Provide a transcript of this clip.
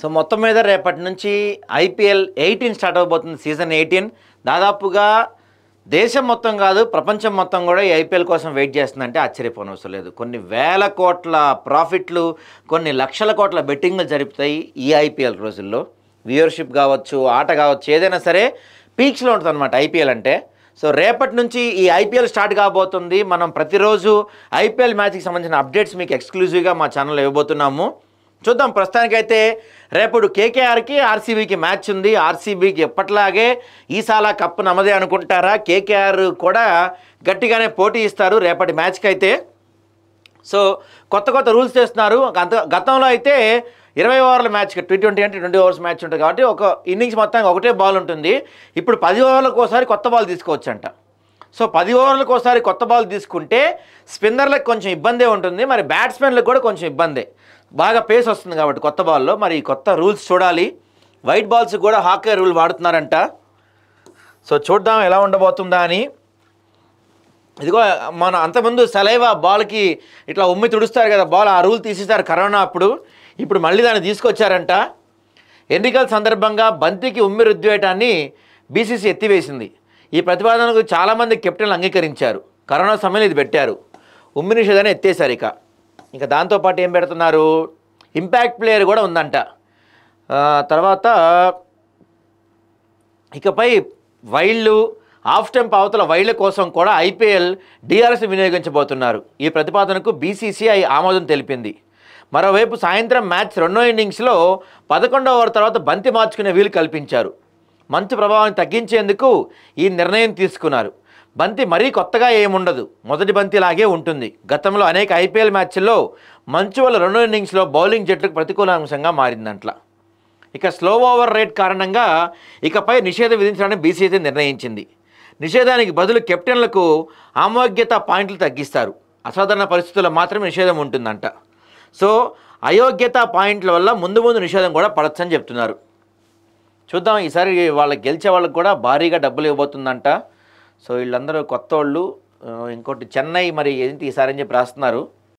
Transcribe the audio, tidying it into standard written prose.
So మొత్తం మీద రేపటి నుంచి ఐపీఎల్ 18 స్టార్ట్ అవబోతుంది. సీజన్ 18 దాదాపుగా దేశం మొత్తం కాదు ప్రపంచం మొత్తం కూడా ఈ ఐపీఎల్ కోసం వెయిట్ చేస్తుందంటే ఆశ్చర్యపోనవసరం లేదు. కొన్ని వేల కోట్ల ప్రాఫిట్లు, కొన్ని లక్షల కోట్ల బెట్టింగ్లు జరుపుతాయి ఈ ఐపీఎల్ రోజుల్లో. వ్యూవర్షిప్ కావచ్చు, ఆట కావచ్చు, ఏదైనా సరే పీక్స్లో ఉంటుంది అనమాట ఐపీఎల్ అంటే. సో రేపటి నుంచి ఈ ఐపీఎల్ స్టార్ట్ కాబోతుంది. మనం ప్రతిరోజు ఐపీఎల్ మ్యాచ్కి సంబంధించిన అప్డేట్స్ మీకు ఎక్స్క్లూజివ్గా మా ఛానల్లో ఇవ్వబోతున్నాము. చూద్దాం. ప్రస్తుతానికైతే రేపటి కేకేఆర్కి ఆర్సీబీకి మ్యాచ్ ఉంది. ఆర్సీబీకి ఎప్పట్లాగే ఈసాల కప్పు నమ్మదే అనుకుంటారా? కేకేఆర్ కూడా గట్టిగానే పోటీ ఇస్తారు రేపటి మ్యాచ్కి అయితే. సో కొత్త రూల్స్ చేస్తున్నారు. గతంలో అయితే 20 ఓవర్ల మ్యాచ్కి T20 అంటే 20 ఓవర్స్ మ్యాచ్ ఉంటుంది కాబట్టి ఒక ఇన్నింగ్స్ మొత్తానికి ఒకటే బాల్ ఉంటుంది. ఇప్పుడు 10 ఓవర్లకు ఒకసారి కొత్త బాల్ తీసుకోవచ్చు అంట. సో 10 ఓవర్లకు ఒకసారి కొత్త బాల్ తీసుకుంటే స్పిన్నర్లకు కొంచెం ఇబ్బందే ఉంటుంది, మరి బ్యాట్స్మెన్లకు కూడా కొంచెం ఇబ్బందే. బాగా పేస్ వస్తుంది కాబట్టి కొత్త బాల్లో. మరి కొత్త రూల్స్ చూడాలి. వైట్ బాల్స్ కూడా హాకీ రూల్ వాడుతున్నారంట. సో చూద్దాం ఎలా ఉండబోతుందా అని. ఇదిగో మన అంతకుముందు సలైవా బాల్కి ఇట్లా ఉమ్మి తుడుస్తారు కదా బాల్, ఆ రూల్ తీసేస్తారు కరోనా అప్పుడు. ఇప్పుడు మళ్ళీ దాన్ని తీసుకొచ్చారంట. ఎన్నికల సందర్భంగా బంతికి ఉమ్మి రుద్దివేయటాన్ని బీసీసీ ఎత్తివేసింది. ఈ ప్రతిపాదనకు చాలామంది కెప్టెన్లు అంగీకరించారు. కరోనా సమయంలో ఇది పెట్టారు. ఉమ్మి నిషేధాన్ని ఎత్తేసారు. ఇంకా దాంతోపాటు ఏం పెడుతున్నారు, ఇంపాక్ట్ ప్లేయర్ కూడా ఉందంట. తర్వాత ఇకపై వైల్డ్, ఆఫ్ స్టంప్ అవతల వైళ్ల కోసం కూడా ఐపీఎల్ డిఆర్ఎస్ వినియోగించబోతున్నారు. ఈ ప్రతిపాదనకు బీసీసీఐ ఆమోదం తెలిపింది. మరోవైపు సాయంత్రం మ్యాచ్ రెండో ఇన్నింగ్స్లో 11వ ఓవర్ తర్వాత బంతి మార్చుకునే వీలు కల్పించారు. మంచు ప్రభావాన్ని తగ్గించేందుకు ఈ నిర్ణయం తీసుకున్నారు. బంతి మరీ కొత్తగా ఏముండదు, మొదటి బంతిలాగే ఉంటుంది. గతంలో అనేక ఐపీఎల్ మ్యాచ్ల్లో మంచు వల్ల రెండో ఇన్నింగ్స్లో బౌలింగ్ జట్లకు ప్రతికూల అంశంగా మారిందంట్ల. ఇక స్లో ఓవర్ రేట్ కారణంగా ఇకపై నిషేధం విధించడానికి బీసీసీ నిర్ణయించింది. నిషేధానికి బదులు కెప్టెన్లకు అయోగ్యత పాయింట్లు తగ్గిస్తారు. అసాధారణ పరిస్థితుల్లో మాత్రమే నిషేధం ఉంటుందంట. సో అయోగ్యత పాయింట్ల వల్ల ముందు నిషేధం కూడా పడచ్చని చెప్తున్నారు. చూద్దాం. ఈసారి వాళ్ళకి గెలిచే వాళ్ళకి కూడా భారీగా డబ్బులు ఇవ్వబోతుందంట. సో వీళ్ళందరూ కొత్త వాళ్ళు. ఇంకోటి చెన్నై మరి ఏంటి ఈసారి అని చెప్పి రాస్తున్నారు.